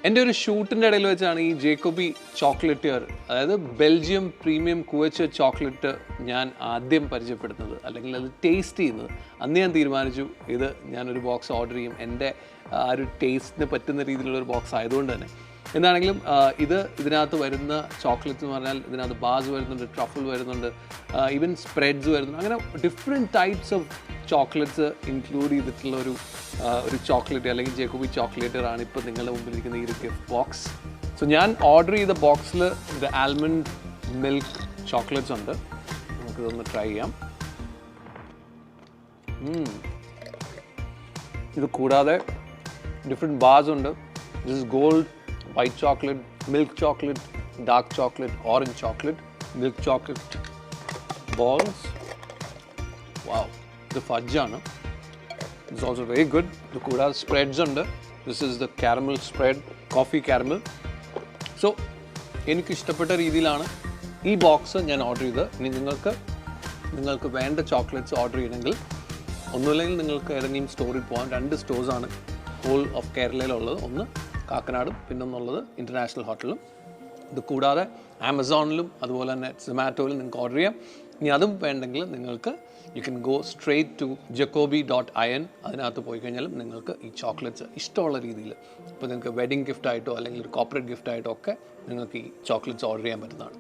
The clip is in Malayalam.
എൻ്റെ ഒരു ഷൂട്ടിൻ്റെ ഇടയിൽ വെച്ചാണ് ഈ ജേക്കോബി ചോക്ലേറ്റിയർ, അതായത് ബെൽജിയം പ്രീമിയം കുവച്ച ചോക്ലേറ്റ് ഞാൻ ആദ്യം പരിചയപ്പെടുന്നത്, അല്ലെങ്കിൽ അത് ടേസ്റ്റ് ചെയ്യുന്നത്. അന്ന് ഞാൻ തീരുമാനിച്ചു ഇത് ഞാനൊരു ബോക്സ് ഓർഡർ ചെയ്യും, എൻ്റെ ആ ഒരു ടേസ്റ്റിന് പറ്റുന്ന രീതിയിലുള്ളൊരു ബോക്സ് ആയതുകൊണ്ട് തന്നെ. എന്താണെങ്കിലും ഇതിനകത്ത് വരുന്ന ചോക്ലേറ്റ്സ് എന്ന് പറഞ്ഞാൽ ഇതിനകത്ത് ബാസ് വരുന്നുണ്ട്, ട്രഫിൾ വരുന്നുണ്ട്, ഈവൻ സ്പ്രെഡ്സ് വരുന്നുണ്ട്. അങ്ങനെ different types of chocolates include ചെയ്തിട്ടുള്ള ഒരു ചോക്ലേറ്റ് അല്ലെങ്കിൽ ജേക്കോബി ചോക്ലേറ്ററാണ് ഇപ്പോൾ നിങ്ങളുടെ മുമ്പിലിരിക്കുന്ന ഈ ഒരു ഗിഫ്റ്റ് ബോക്സ്. സോ ഞാൻ ഓർഡർ ചെയ്ത ബോക്സിൽ ഇത് ആൽമണ്ട് മിൽക്ക് ചോക്ലേറ്റ്സ് ഉണ്ട്. നമുക്കിതൊന്ന് ട്രൈ ചെയ്യാം. ഇത് കൂടാതെ ഡിഫറെൻറ്റ് ബാർസ് ഉണ്ട്. This is gold, white chocolate, milk chocolate, dark chocolate, orange chocolate, milk chocolate balls. Wow, the fudge ആണ്. It's also very good. The കൂടാതെ spreads ഉണ്ട്. This is the caramel spread, coffee caramel. So എനിക്ക് ഇഷ്ടപ്പെട്ട രീതിയിലാണ് ഈ ബോക്സ് ഞാൻ ഓർഡർ ചെയ്തത്. ഇനി നിങ്ങൾക്ക് വേണ്ട ചോക്ലേറ്റ്സ് ഓർഡർ ചെയ്യണമെങ്കിൽ ഒന്നുമില്ലെങ്കിൽ നിങ്ങൾക്ക് ഏതെങ്കിലും സ്റ്റോറിൽ പോകാൻ. 2 സ്റ്റോഴ്സാണ് ഹോൾ ഓഫ് കേരളയിലുള്ളത്. ഒന്ന് കാക്കനാടും പിന്നൊന്നുള്ളത് ഇൻ്റർനാഷണൽ ഹോട്ടലും. ഇത് കൂടാതെ ആമസോണിലും അതുപോലെ തന്നെ സൊമാറ്റോയിലും നിങ്ങൾക്ക് ഓർഡർ ചെയ്യാം. ഇനി അതും വേണ്ടെങ്കിൽ നിങ്ങൾക്ക് you can go straight to jacobi.in. അതിനകത്ത് പോയി കഴിഞ്ഞാലും നിങ്ങൾക്ക് ഈ ചോക്ലേറ്റ്സ് ഇഷ്ടമുള്ള രീതിയിൽ, ഇപ്പോൾ നിങ്ങൾക്ക് വെഡിങ് ഗിഫ്റ്റായിട്ടോ അല്ലെങ്കിൽ ഒരു കോർപ്പറേറ്റ് ഗിഫ്റ്റായിട്ടോ ഒക്കെ നിങ്ങൾക്ക് ഈ ചോക്ലേറ്റ്സ് ഓർഡർ ചെയ്യാൻ പറ്റുന്നതാണ്.